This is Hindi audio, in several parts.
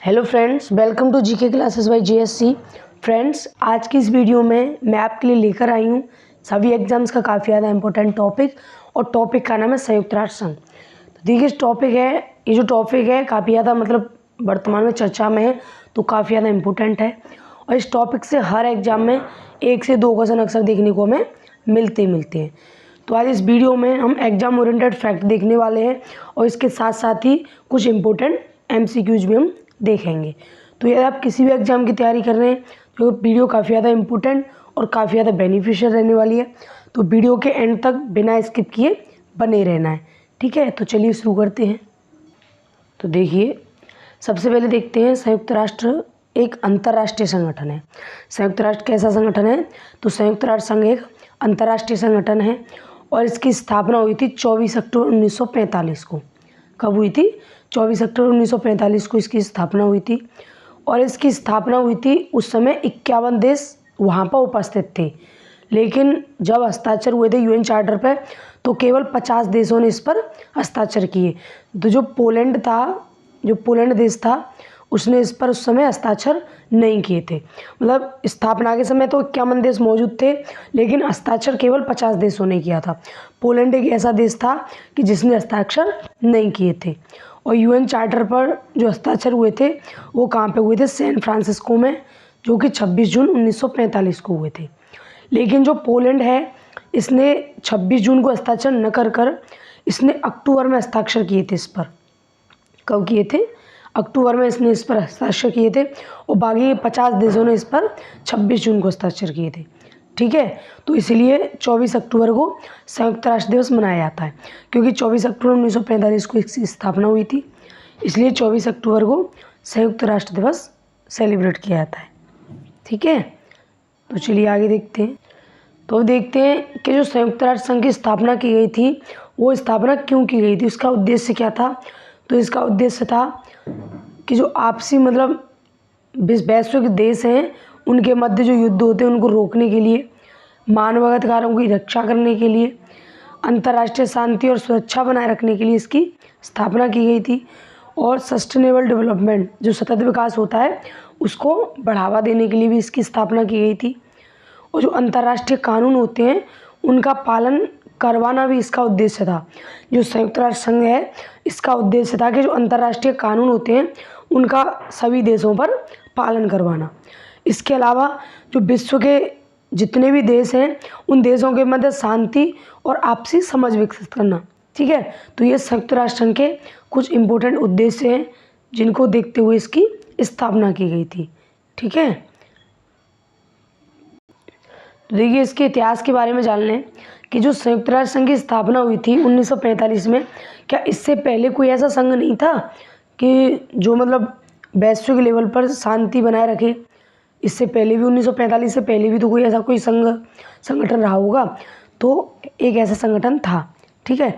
Hello friends, welcome to GK classes by GSC. Friends, आज की इस वीडियो में मैं आपके लिए लेकर आई हूँ सभी एग्जाम्स का काफ़ी ज़्यादा इंपॉर्टेंट टॉपिक, और टॉपिक का नाम है संयुक्त राष्ट्र संघ। तो देखिए, ये जो टॉपिक है काफ़ी ज़्यादा वर्तमान में चर्चा में है, तो काफ़ी ज़्यादा इम्पोर्टेंट है। और इस टॉपिक से हर एग्जाम में 1 से 2 क्वेश्चन अक्सर देखने को हमें मिलते हैं। तो आज इस वीडियो में हम एग्जाम ओरिएंटेड फैक्ट देखने वाले हैं, और इसके साथ साथ ही कुछ इंपॉर्टेंट MCQs भी हम देखेंगे। तो यदि आप किसी भी एग्ज़ाम की तैयारी कर रहे हैं तो वीडियो काफ़ी ज़्यादा इंपॉर्टेंट और काफ़ी ज़्यादा बेनिफिशियल रहने वाली है। तो वीडियो के एंड तक बिना स्किप किए बने रहना है, ठीक है। तो चलिए शुरू करते हैं। तो देखिए, सबसे पहले देखते हैं, संयुक्त राष्ट्र एक अंतर्राष्ट्रीय संगठन है। संयुक्त राष्ट्र कैसा संगठन है? तो संयुक्त राष्ट्र संघ एक अंतर्राष्ट्रीय संगठन है, और इसकी स्थापना हुई थी 24 अक्टूबर 1945 को। कब हुई थी? 24 अक्टूबर 1945 को इसकी स्थापना हुई थी। और इसकी स्थापना हुई थी उस समय 51 देश वहाँ पर उपस्थित थे, लेकिन जब हस्ताक्षर हुए थे UN चार्टर पर, तो केवल 50 देशों ने इस पर हस्ताक्षर किए। तो जो पोलैंड देश था, उसने इस पर उस समय हस्ताक्षर नहीं किए थे। स्थापना के समय तो 51 देश मौजूद थे, लेकिन हस्ताक्षर केवल 50 देशों ने किया था। पोलैंड एक ऐसा देश था कि जिसने हस्ताक्षर नहीं किए थे। और UN चार्टर पर जो हस्ताक्षर हुए थे वो कहाँ पे हुए थे? सैन फ्रांसिस्को में, जो कि 26 जून 1945 को हुए थे। लेकिन जो पोलैंड है, इसने 26 जून को हस्ताक्षर न कर इसने अक्टूबर में हस्ताक्षर किए थे इस पर। कब किए थे? अक्टूबर में इसने इस पर हस्ताक्षर किए थे, और बाकी 50 देशों ने इस पर 26 जून को हस्ताक्षर किए थे, ठीक है। तो इसलिए 24 अक्टूबर को संयुक्त राष्ट्र दिवस मनाया जाता है, क्योंकि 24 अक्टूबर 1945 को इसकी स्थापना हुई थी, इसलिए 24 अक्टूबर को संयुक्त राष्ट्र दिवस सेलिब्रेट किया जाता है, ठीक है। तो चलिए आगे देखते हैं। तो देखते हैं कि जो संयुक्त राष्ट्र संघ की स्थापना की गई थी, वो स्थापना क्यों की गई थी, उसका उद्देश्य क्या था। तो इसका उद्देश्य था कि जो आपसी वैश्विक देश हैं, उनके मध्य जो युद्ध होते हैं उनको रोकने के लिए, मानवाधिकारों की रक्षा करने के लिए, अंतर्राष्ट्रीय शांति और सुरक्षा बनाए रखने के लिए इसकी स्थापना की गई थी। और सस्टेनेबल डेवलपमेंट, जो सतत विकास होता है, उसको बढ़ावा देने के लिए भी इसकी स्थापना की गई थी। और जो अंतर्राष्ट्रीय कानून होते हैं उनका पालन करवाना भी इसका उद्देश्य था। जो संयुक्त राष्ट्र संघ है, इसका उद्देश्य था कि जो अंतर्राष्ट्रीय कानून होते हैं उनका सभी देशों पर पालन करवाना। इसके अलावा जो विश्व के जितने भी देश हैं, उन देशों के मध्य शांति और आपसी समझ विकसित करना, ठीक है। तो ये संयुक्त राष्ट्र संघ के कुछ इम्पोर्टेंट उद्देश्य हैं, जिनको देखते हुए इसकी स्थापना की गई थी, ठीक है। तो देखिए, इसके इतिहास के बारे में जान लें कि जो संयुक्त राष्ट्र संघ की स्थापना हुई थी 1945 में, क्या इससे पहले कोई ऐसा संघ नहीं था कि जो वैश्विक लेवल पर शांति बनाए रखे? इससे पहले भी 1945 से पहले भी तो कोई ऐसा संगठन रहा होगा। तो एक ऐसा संगठन था, ठीक है।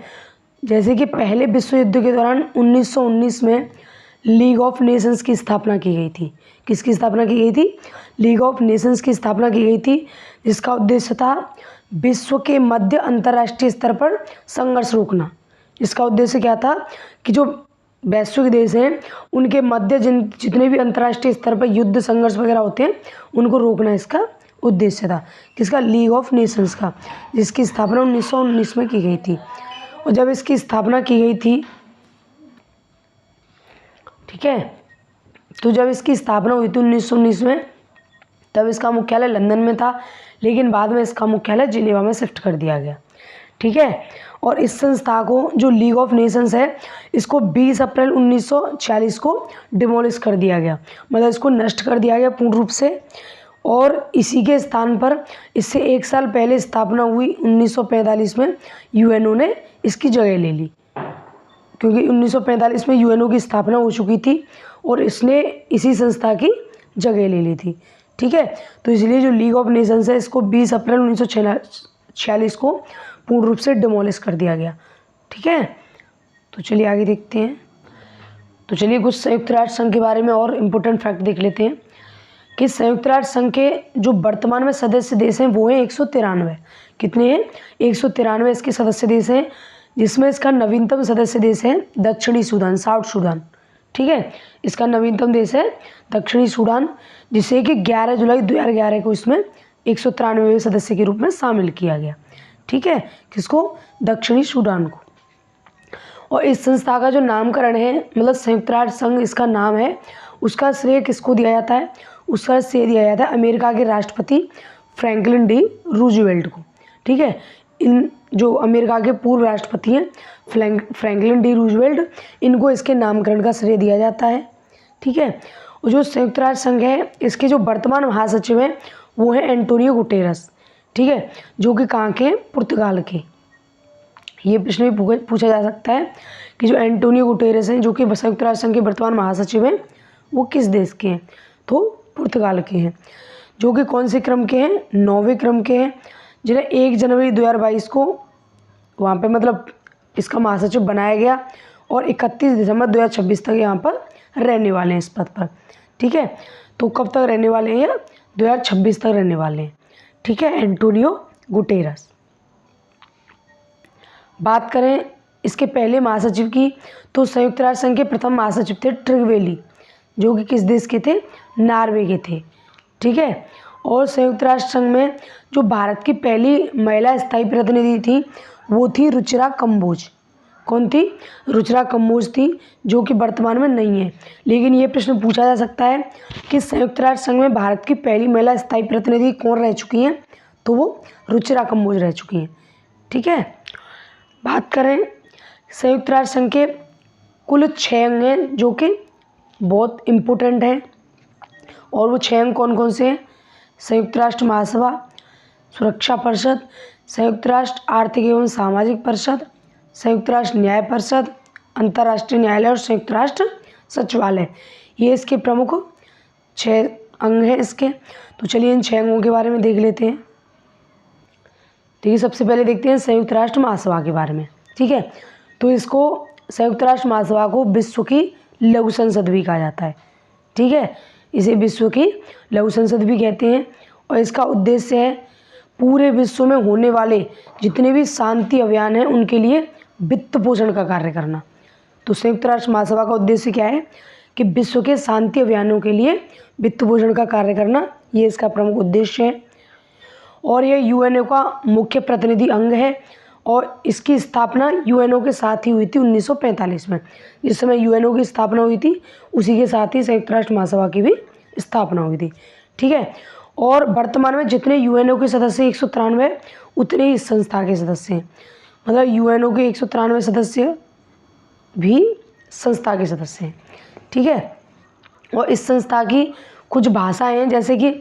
जैसे कि पहले विश्व युद्ध के दौरान 1919 में लीग ऑफ नेशंस की स्थापना की गई थी। किसकी स्थापना की गई थी? लीग ऑफ नेशंस की स्थापना की गई थी, जिसका उद्देश्य था विश्व के मध्य अंतर्राष्ट्रीय स्तर पर संघर्ष रोकना। इसका उद्देश्य क्या था कि जो वैश्विक देश हैं उनके मध्य जितने भी अंतर्राष्ट्रीय स्तर पर युद्ध संघर्ष वगैरह होते हैं उनको रोकना इसका उद्देश्य था। किसका? लीग ऑफ नेशंस का, जिसकी स्थापना 1919 में की गई थी। और जब इसकी स्थापना की गई थी, ठीक है, तो जब इसकी स्थापना हुई थी 1919 में, तब इसका मुख्यालय लंदन में था, लेकिन बाद में इसका मुख्यालय जिनेवा में शिफ्ट कर दिया गया, ठीक है। और इस संस्था को, जो लीग ऑफ नेशंस है, इसको 20 अप्रैल 1946 को डिमोलिश कर दिया गया, इसको नष्ट कर दिया गया पूर्ण रूप से। और इसी के स्थान पर इससे 1 साल पहले स्थापना हुई 1945 में UNO ने इसकी जगह ले ली, क्योंकि 1945 में UNO की स्थापना हो चुकी थी और इसने इसी संस्था की जगह ले ली थी, ठीक है। तो इसलिए जो लीग ऑफ नेशंस है, इसको 20 अप्रैल 1946 को पूर्ण रूप से डिमोलिश कर दिया गया, ठीक है। तो चलिए आगे देखते हैं। तो चलिए कुछ संयुक्त राष्ट्र संघ के बारे में और इम्पोर्टेंट फैक्ट देख लेते हैं कि संयुक्त राष्ट्र संघ के जो वर्तमान में सदस्य देश हैं वो हैं 193। कितने हैं? 193 इसके सदस्य देश हैं, जिसमें इसका नवीनतम सदस्य देश है दक्षिणी सूडान, साउथ सूडान, ठीक है। इसका नवीनतम देश है दक्षिणी सूडान, जिसे कि 11 जुलाई 2011 को इसमें 193वें सदस्य के रूप में शामिल किया गया। ठीक है, किसको? दक्षिणी सूडान को। और इस संस्था का जो नामकरण है, मतलब संयुक्त राष्ट्र संघ इसका नाम है, उसका श्रेय किसको दिया जाता है? उसका श्रेय दिया जाता है अमेरिका के राष्ट्रपति फ्रैंकलिन डी रूजवेल्ट को। ठीक है, इन जो अमेरिका के पूर्व राष्ट्रपति हैं फ्रैंकलिन डी रूजवेल्ट, इनको इसके नामकरण का श्रेय दिया जाता है। ठीक है, और जो संयुक्त राष्ट्र संघ है, इसके जो वर्तमान महासचिव हैं वो है एंटोनियो गुटेरस। ठीक है, जो कि कहाँ के हैं? पुर्तगाल के। ये प्रश्न भी पूछा जा सकता है कि जो एंटोनियो गुटेरस हैं, जो कि संयुक्त राष्ट्र संघ के वर्तमान महासचिव हैं, वो किस देश के हैं? तो पुर्तगाल के हैं। जो कि कौन से क्रम के हैं? 9वें क्रम के हैं, जिन्हें 1 जनवरी 2022 को वहाँ पे मतलब इसका महासचिव बनाया गया और 31 दिसंबर 2026 तक यहाँ पर रहने वाले हैं इस पद पर। ठीक है, तो कब तक रहने वाले हैं? 2026 तक रहने वाले हैं। ठीक है, एंटोनियो गुटेरस। बात करें इसके पहले महासचिव की, तो संयुक्त राष्ट्र संघ के प्रथम महासचिव थे ट्रिगवेली, जो कि किस देश के थे? नॉर्वे के थे। ठीक है, और संयुक्त राष्ट्र संघ में जो भारत की पहली महिला स्थायी प्रतिनिधि थी वो थी रुचिरा कंबोज। कौन थी? रुचिरा कंबोज थी, जो कि वर्तमान में नहीं है। लेकिन ये प्रश्न पूछा जा सकता है कि संयुक्त राष्ट्र संघ में भारत की पहली महिला स्थायी प्रतिनिधि कौन रह चुकी हैं? तो वो रुचिरा कंबोज रह चुकी हैं। ठीक है, बात करें संयुक्त राष्ट्र संघ के कुल 6 अंग हैं जो कि बहुत इम्पोर्टेंट हैं, और वो 6 अंग कौन कौन से हैं? संयुक्त राष्ट्र महासभा, सुरक्षा परिषद, संयुक्त राष्ट्र आर्थिक एवं सामाजिक परिषद, संयुक्त राष्ट्र न्याय परिषद, अंतर्राष्ट्रीय न्यायालय और संयुक्त राष्ट्र सचिवालय। ये इसके प्रमुख 6 अंग हैं इसके। तो चलिए इन 6 अंगों के बारे में देख लेते हैं। देखिए, सबसे पहले देखते हैं संयुक्त राष्ट्र महासभा के बारे में। ठीक है, तो इसको संयुक्त राष्ट्र महासभा को विश्व की लघु संसद भी कहा जाता है। ठीक है, इसे विश्व की लघु संसद भी कहते हैं, और इसका उद्देश्य है पूरे विश्व में होने वाले जितने भी शांति अभियान हैं उनके लिए वित्त पोषण का कार्य करना। तो संयुक्त राष्ट्र महासभा का उद्देश्य क्या है? कि विश्व के शांति अभियानों के लिए वित्त पोषण का कार्य करना, ये इसका प्रमुख उद्देश्य है। और यह यूएनओ का मुख्य प्रतिनिधि अंग है, और इसकी स्थापना यूएनओ के साथ ही हुई थी 1945 में। जिस समय यूएनओ की स्थापना हुई थी उसी के साथ ही संयुक्त राष्ट्र महासभा की भी स्थापना हुई थी। ठीक है, और वर्तमान में जितने यूएनओ के सदस्य 193 उतने ही इस संस्था के सदस्य हैं। मतलब यूएनओ के 193 सदस्य भी संस्था के सदस्य हैं। ठीक है, और इस संस्था की कुछ भाषाएं हैं, जैसे कि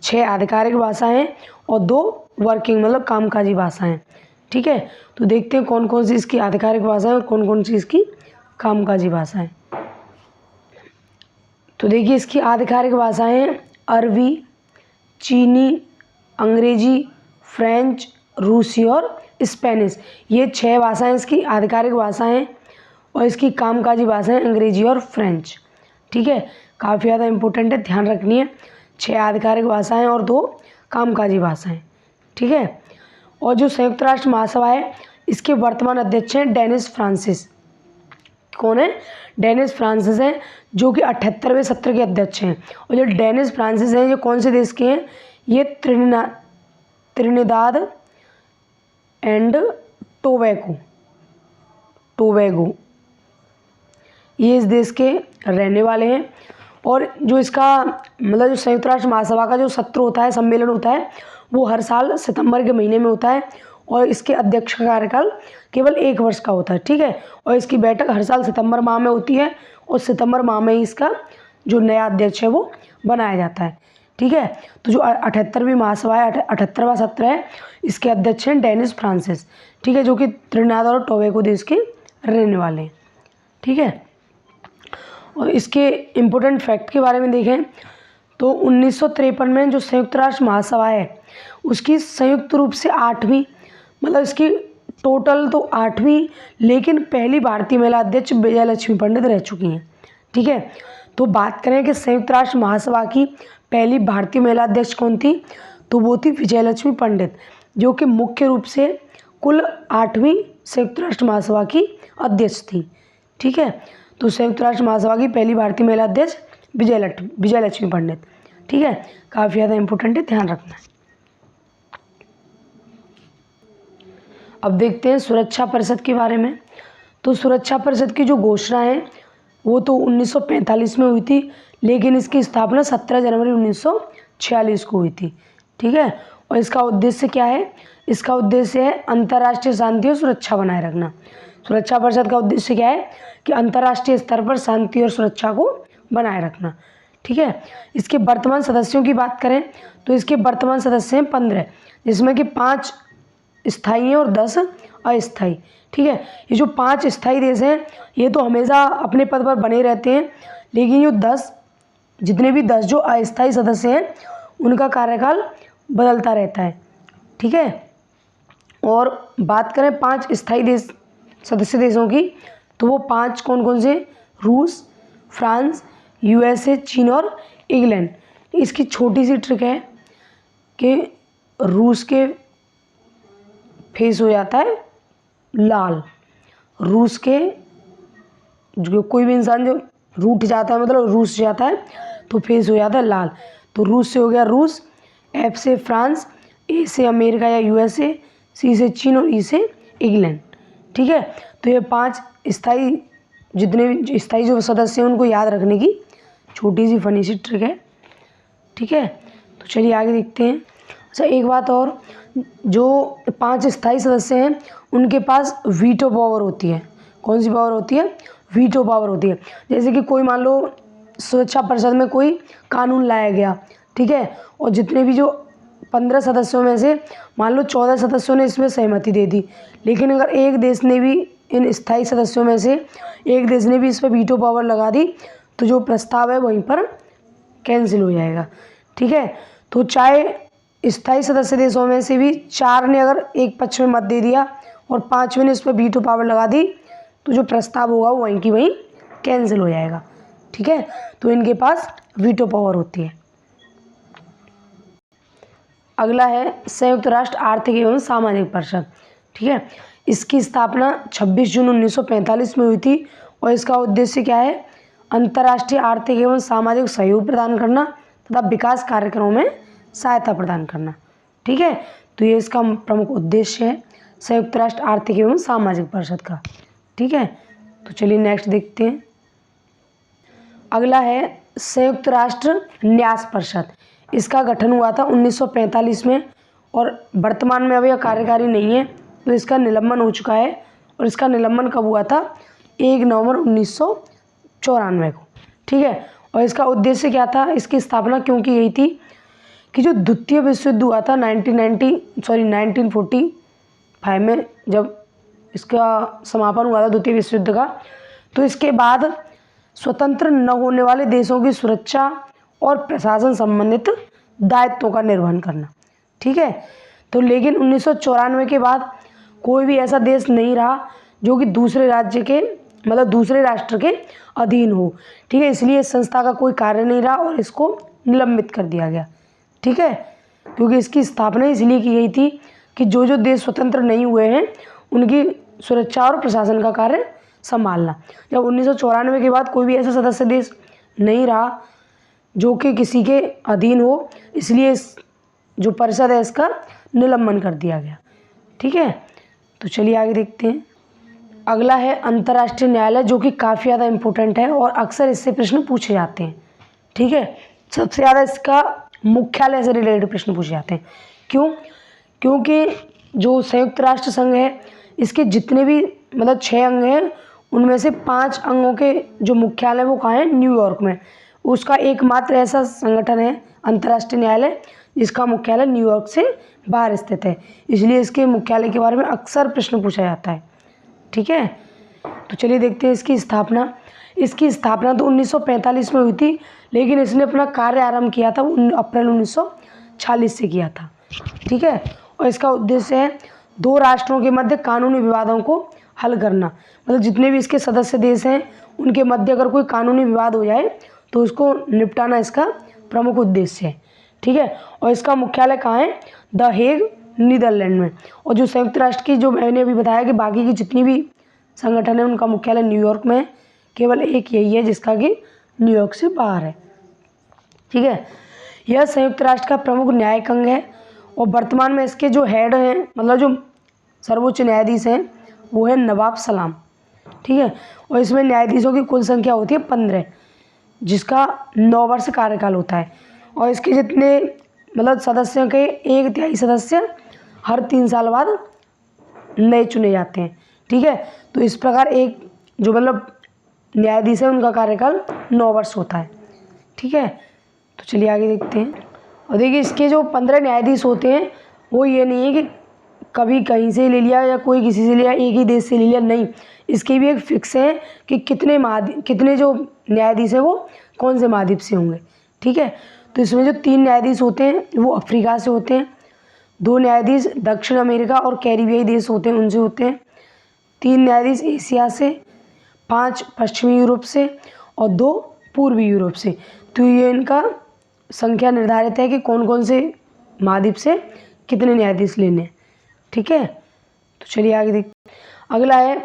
6 आधिकारिक भाषाएं और 2 वर्किंग मतलब कामकाजी भाषाएं। ठीक है, तो देखते हैं कौन कौन सी इसकी आधिकारिक भाषाएं और कौन कौन सी इसकी कामकाजी भाषाएं। तो देखिए, इसकी आधिकारिक भाषाएं अरबी, चीनी, अंग्रेजी, फ्रेंच, रूसी और स्पेनिश। ये 6 भाषाएं इसकी आधिकारिक भाषाएं, और इसकी कामकाजी भाषाएं अंग्रेजी और फ्रेंच। ठीक है, काफ़ी ज़्यादा इम्पोर्टेंट है, ध्यान रखनी है। 6 आधिकारिक भाषाएं और 2 कामकाजी भाषाएं। ठीक है, और जो संयुक्त राष्ट्र महासभा है इसके वर्तमान अध्यक्ष हैं डेनिस फ्रांसिस। कौन है? डेनिस फ्रांसिस हैं, जो कि 78वें सत्र के अध्यक्ष हैं। और जो डेनिस फ्रांसिस हैं ये कौन से देश के हैं? ये त्रिनिदाद एंड टोबैगो ये इस देश के रहने वाले हैं। और जो इसका मतलब जो संयुक्त राष्ट्र महासभा का जो सत्र होता है, सम्मेलन होता है, वो हर साल सितंबर के महीने में होता है, और इसके अध्यक्ष का कार्यकाल केवल 1 वर्ष का होता है। ठीक है, और इसकी बैठक हर साल सितंबर माह में होती है, और सितंबर माह में ही इसका जो नया अध्यक्ष है वो बनाया जाता है। ठीक है, तो जो 78वीं महासभा है, 78वां सत्र है, इसके अध्यक्ष हैं डेनिस फ्रांसिस। ठीक है, जो कि त्रिनिदाद और टोबैगो देश के रहने वाले हैं। ठीक है, और इसके इम्पोर्टेंट फैक्ट के बारे में देखें तो 1953 में जो संयुक्त राष्ट्र महासभा है उसकी संयुक्त रूप से 8वीं मतलब इसकी टोटल तो 8वीं, लेकिन पहली भारतीय महिला अध्यक्ष विजयलक्ष्मी पंडित रह चुकी हैं। ठीक है, तो बात करें कि संयुक्त राष्ट्र महासभा की पहली भारतीय महिला अध्यक्ष कौन थी, तो वो थी विजयलक्ष्मी पंडित, जो कि मुख्य रूप से कुल 8वीं संयुक्त राष्ट्र महासभा की अध्यक्ष थी। ठीक है, तो संयुक्त राष्ट्र महासभा की पहली भारतीय महिला अध्यक्ष विजयलक्ष्मी पंडित। ठीक है, काफ़ी ज़्यादा इंपॉर्टेंट है, ध्यान रखना है। अब देखते हैं सुरक्षा परिषद के बारे में। तो सुरक्षा परिषद की जो घोषणा है वो तो 1945 में हुई थी, लेकिन इसकी स्थापना 17 जनवरी 1946 को हुई थी। ठीक है, और इसका उद्देश्य क्या है? इसका उद्देश्य है अंतर्राष्ट्रीय शांति और सुरक्षा बनाए रखना। सुरक्षा परिषद का उद्देश्य क्या है? कि अंतर्राष्ट्रीय स्तर पर शांति और सुरक्षा को बनाए रखना। ठीक है, इसके वर्तमान सदस्यों की बात करें तो इसके वर्तमान सदस्य हैं 15, जिसमें कि 5 स्थायी हैं और 10 अस्थायी। ठीक है, ये जो 5 स्थायी देश हैं ये तो हमेशा अपने पद पर बने रहते हैं, लेकिन ये 10 जो अस्थायी सदस्य हैं उनका कार्यकाल बदलता रहता है। ठीक है, और बात करें 5 स्थायी सदस्य देशों की, तो वो 5 कौन कौन से? रूस, फ्रांस, यूएसए, चीन और इंग्लैंड। इसकी छोटी सी ट्रिक है कि रूस के फेस हो जाता है लाल। रूस के जो कोई भी इंसान जो रूठ जाता है, मतलब रूस जाता है, तो फेस हो जाता है लाल। तो रूस से हो गया रूस, एफ से फ्रांस, ए से अमेरिका या यूएसए, सी से चीन और ई से इंग्लैंड। ठीक है, तो ये 5 स्थायी जितने भी स्थायी जो सदस्य हैं उनको याद रखने की छोटी सी फनी सी ट्रिक है। ठीक है, तो चलिए आगे देखते हैं। अच्छा, एक बात और, जो 5 स्थायी सदस्य हैं उनके पास वीटो पावर होती है। कौन सी पावर होती है? वीटो पावर होती है। जैसे कि कोई मान लो सुरक्षा परिषद में कोई कानून लाया गया, ठीक है, और जितने भी जो 15 सदस्यों में से मान लो 14 सदस्यों ने इसमें सहमति दे दी, लेकिन अगर एक देश ने भी, इन स्थायी सदस्यों में से एक देश ने भी इस पर वीटो पावर लगा दी, तो जो प्रस्ताव है वहीं पर कैंसिल हो जाएगा। ठीक है, तो चाहे स्थायी सदस्य देशों में से भी 4 ने अगर एक पक्ष में मत दे दिया और 5वें ने इस पर वीटो पावर लगा दी, तो जो प्रस्ताव होगा वो वहीं की वहीं कैंसिल हो जाएगा। ठीक है, तो इनके पास वीटो पावर होती है। अगला है संयुक्त राष्ट्र आर्थिक एवं सामाजिक परिषद। ठीक है, इसकी स्थापना 26 जून 1945 में हुई थी और इसका उद्देश्य क्या है? अंतर्राष्ट्रीय आर्थिक एवं सामाजिक सहयोग प्रदान करना तथा विकास कार्यक्रमों में सहायता प्रदान करना। ठीक है, तो ये इसका प्रमुख उद्देश्य है संयुक्त राष्ट्र आर्थिक एवं सामाजिक परिषद का। ठीक है, तो चलिए नेक्स्ट देखते हैं। अगला है संयुक्त राष्ट्र न्यास परिषद। इसका गठन हुआ था 1945 में और वर्तमान में अभी यह कार्यकारी नहीं है, तो इसका निलंबन हो चुका है। और इसका निलंबन कब हुआ था? 1 नवंबर 1994 को। ठीक है, और इसका उद्देश्य क्या था? इसकी स्थापना क्यों की गई थी? कि जो द्वितीय विश्व युद्ध हुआ था 1945 में, जब इसका समापन हुआ था द्वितीय विश्व युद्ध का, तो इसके बाद स्वतंत्र न होने वाले देशों की सुरक्षा और प्रशासन संबंधित दायित्वों का निर्वहन करना। ठीक है, तो लेकिन 1994 के बाद कोई भी ऐसा देश नहीं रहा जो कि दूसरे राज्य के, मतलब दूसरे राष्ट्र के अधीन हो। ठीक है, इसलिए इस संस्था का कोई कार्य नहीं रहा और इसको निलंबित कर दिया गया। ठीक है, क्योंकि इसकी स्थापना इसलिए की गई थी कि जो देश स्वतंत्र नहीं हुए हैं उनकी सुरक्षा और प्रशासन का कार्य संभालना। जब 1994 के बाद कोई भी ऐसा सदस्य देश नहीं रहा जो कि किसी के अधीन हो, इसलिए इस जो परिषद है इसका निलंबन कर दिया गया। ठीक है, तो चलिए आगे देखते हैं। अगला है अंतर्राष्ट्रीय न्यायालय, जो कि काफ़ी ज़्यादा इम्पोर्टेंट है और अक्सर इससे प्रश्न पूछे जाते हैं। ठीक है, सबसे ज़्यादा इसका मुख्यालय से रिलेटेड प्रश्न पूछे जाते हैं। क्यों? क्योंकि जो संयुक्त राष्ट्र संघ है इसके जितने भी मतलब 6 अंग हैं, उनमें से 5 अंगों के जो मुख्यालय वो कहाँ है? न्यूयॉर्क में। उसका एकमात्र ऐसा संगठन है अंतर्राष्ट्रीय न्यायालय जिसका मुख्यालय न्यूयॉर्क से बाहर स्थित है, इसलिए इसके मुख्यालय के बारे में अक्सर प्रश्न पूछा जाता है। ठीक है, तो चलिए देखते हैं इसकी स्थापना। इसकी स्थापना तो 1945 में हुई थी, लेकिन इसने अपना कार्य आरंभ किया था अप्रैल 1946 से किया था। ठीक है, और इसका उद्देश्य है 2 राष्ट्रों के मध्य कानूनी विवादों को हल करना। मतलब जितने भी इसके सदस्य देश हैं उनके मध्य अगर कोई कानूनी विवाद हो जाए तो उसको निपटाना इसका प्रमुख उद्देश्य है। ठीक है, और इसका मुख्यालय कहाँ है? द हेग, नीदरलैंड में। और जो संयुक्त राष्ट्र की, जो मैंने अभी बताया कि बाकी की जितनी भी संगठन है उनका मुख्यालय न्यूयॉर्क में है, केवल एक यही है जिसका कि न्यूयॉर्क से बाहर है। ठीक है, यह संयुक्त राष्ट्र का प्रमुख न्यायिक अंग है और वर्तमान में इसके जो हेड हैं, मतलब जो सर्वोच्च न्यायाधीश हैं, वो है नवाब सलाम। ठीक है, और इसमें न्यायाधीशों की कुल संख्या होती है 15, जिसका 9 वर्ष कार्यकाल होता है। और इसके जितने मतलब सदस्यों के 1/3 सदस्य हर 3 साल बाद नए चुने जाते हैं। ठीक है, तो इस प्रकार एक जो मतलब न्यायाधीश है उनका कार्यकाल 9 वर्ष होता है। ठीक है, तो चलिए आगे देखते हैं। और देखिए इसके जो 15 न्यायाधीश होते हैं वो ये नहीं है कि कभी कहीं से ले लिया या कोई किसी से लिया, एक ही देश से ले लिया, नहीं। इसकी भी एक फिक्स है कि कितने जो न्यायाधीश हैं वो कौन से महाद्वीप से होंगे। ठीक है, तो इसमें जो 3 न्यायाधीश होते हैं वो अफ्रीका से होते हैं, 2 न्यायाधीश दक्षिण अमेरिका और कैरिबियाई देश होते हैं उनसे होते हैं, 3 न्यायाधीश एशिया से, 5 पश्चिमी यूरोप से और 2 पूर्वी यूरोप से। तो ये इनका संख्या निर्धारित है कि कौन कौन से महाद्वीप से कितने न्यायाधीश लेने हैं। ठीक है, तो चलिए आगे देखते। अगला है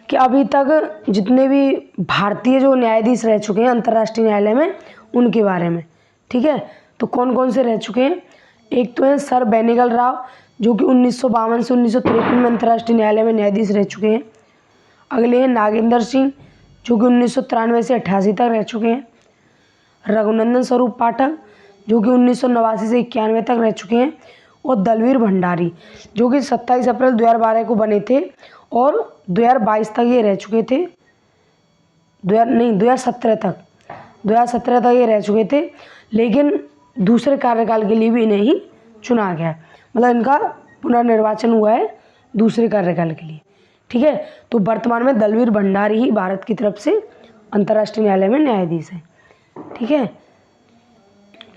कि अभी तक जितने भी भारतीय जो न्यायाधीश रह चुके हैं अंतर्राष्ट्रीय न्यायालय में उनके बारे में। ठीक है, तो कौन कौन से रह चुके हैं। एक तो है सर बेनेगल राव, जो कि 1952 से 1953 में अंतर्राष्ट्रीय न्यायालय में न्यायाधीश रह चुके हैं। अगले हैं नागेंद्र सिंह, जो कि 1993 से 88 तक रह चुके हैं। रघुनंदन स्वरूप पाठक, जो कि 1989 से 91 तक रह चुके हैं। और दलवीर भंडारी, जो कि 27 अप्रैल 2012 को बने थे और 2022 तक ये रह चुके थे। 2017 तक ये रह चुके थे, लेकिन दूसरे कार्यकाल के लिए भी इन्हें ही चुना गया है, मतलब इनका पुनर्निर्वाचन हुआ है दूसरे कार्यकाल के लिए। ठीक है, तो वर्तमान में दलवीर भंडारी ही भारत की तरफ से अंतर्राष्ट्रीय न्यायालय में न्यायाधीश हैं। ठीक है,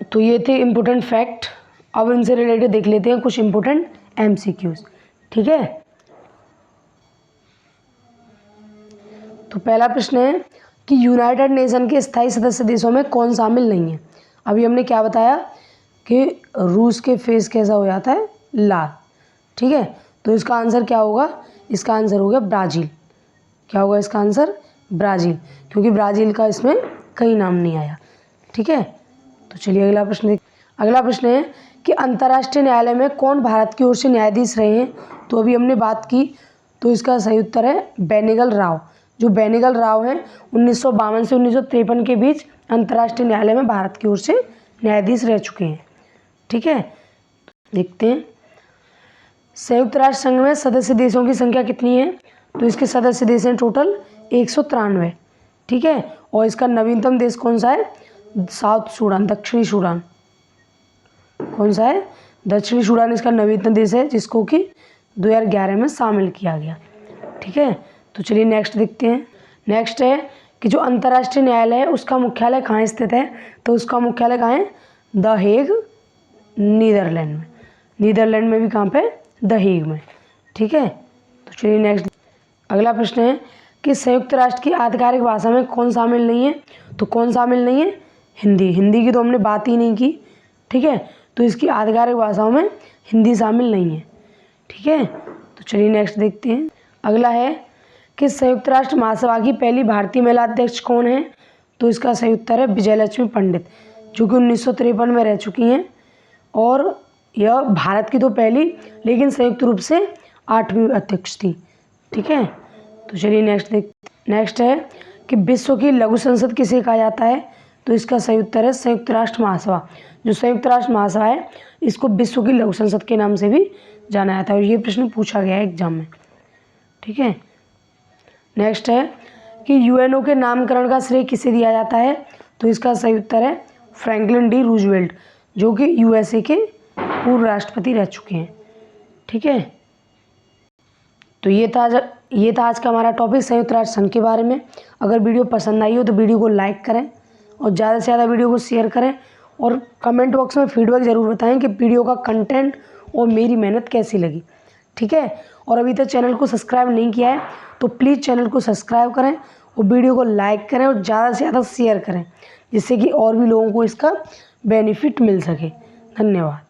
तो ये थे इम्पोर्टेंट फैक्ट। अब इनसे रिलेटेड देख लेते हैं कुछ इम्पोर्टेंट MCQs। ठीक है, तो पहला प्रश्न है कि यूनाइटेड नेशन के स्थायी सदस्य देशों में कौन शामिल नहीं है। अभी हमने क्या बताया कि रूस के फेस कैसा हो जाता है, लाल। ठीक है, तो इसका आंसर क्या होगा, इसका आंसर होगा ब्राज़ील। क्या होगा इसका आंसर, ब्राज़ील, क्योंकि ब्राज़ील का इसमें कहीं नाम नहीं आया। ठीक है, तो चलिए अगला प्रश्न अगला प्रश्न है कि अंतर्राष्ट्रीय न्यायालय में कौन भारत की ओर से न्यायाधीश रहे हैं। तो अभी हमने बात की, तो इसका सही उत्तर है बेनेगल राव। जो बेनेगल राव हैं 1952 से 1953 के बीच अंतर्राष्ट्रीय न्यायालय में भारत की ओर से न्यायाधीश रह चुके हैं। ठीक है, देखते हैं संयुक्त राष्ट्र संघ में सदस्य देशों की संख्या कितनी है। तो इसके सदस्य देश हैं टोटल 193। ठीक है, और इसका नवीनतम देश कौन सा है, साउथ सूडान, दक्षिणी सूडान। कौन सा है, दक्षिणी सूडान इसका नवीनतम देश है, जिसको कि 2011 में शामिल किया गया। ठीक है, तो चलिए नेक्स्ट देखते हैं। नेक्स्ट है कि जो अंतर्राष्ट्रीय न्यायालय है उसका मुख्यालय कहाँ स्थित है। तो उसका मुख्यालय कहाँ है, द हेग, नीदरलैंड में। नीदरलैंड में भी कहाँ पे, द हेग में। ठीक है, तो चलिए नेक्स्ट अगला प्रश्न है कि संयुक्त राष्ट्र की आधिकारिक भाषा में कौन शामिल नहीं है। तो कौन शामिल नहीं है, हिंदी। हिंदी की तो हमने बात ही नहीं की। ठीक है, तो इसकी आधिकारिक भाषाओं में हिंदी शामिल नहीं है। ठीक है, तो चलिए नेक्स्ट देखते हैं। अगला है कि संयुक्त राष्ट्र महासभा की पहली भारतीय महिला अध्यक्ष कौन है। तो इसका सही उत्तर है विजयलक्ष्मी पंडित, जो कि 1953 में रह चुकी हैं और यह भारत की तो पहली लेकिन संयुक्त रूप से 8वीं अध्यक्ष थी। ठीक है, तो चलिए नेक्स्ट है कि विश्व की लघु संसद किसे कहा जाता है। तो इसका सही उत्तर है संयुक्त राष्ट्र महासभा। जो संयुक्त राष्ट्र महासभा है इसको विश्व की लघु संसद के नाम से भी जाना जाता है और ये प्रश्न पूछा गया है एग्जाम में। ठीक है, नेक्स्ट है कि यूएनओ के नामकरण का श्रेय किसे दिया जाता है। तो इसका सही उत्तर है फ्रैंकलिन डी रूजवेल्ट, जो कि USA के पूर्व राष्ट्रपति रह चुके हैं। ठीक है, तो ये था आज का हमारा टॉपिक संयुक्त राष्ट्र संघ के बारे में। अगर वीडियो पसंद आई हो तो वीडियो को लाइक करें और ज़्यादा से ज़्यादा वीडियो को शेयर करें और कमेंट बॉक्स में फीडबैक ज़रूर बताएं कि वीडियो का कंटेंट और मेरी मेहनत कैसी लगी। ठीक है, और अभी तक चैनल को सब्सक्राइब नहीं किया है तो प्लीज़ चैनल को सब्सक्राइब करें और वीडियो को लाइक करें और ज़्यादा से ज़्यादा शेयर करें, जिससे कि और भी लोगों को इसका बेनिफिट मिल सके। धन्यवाद।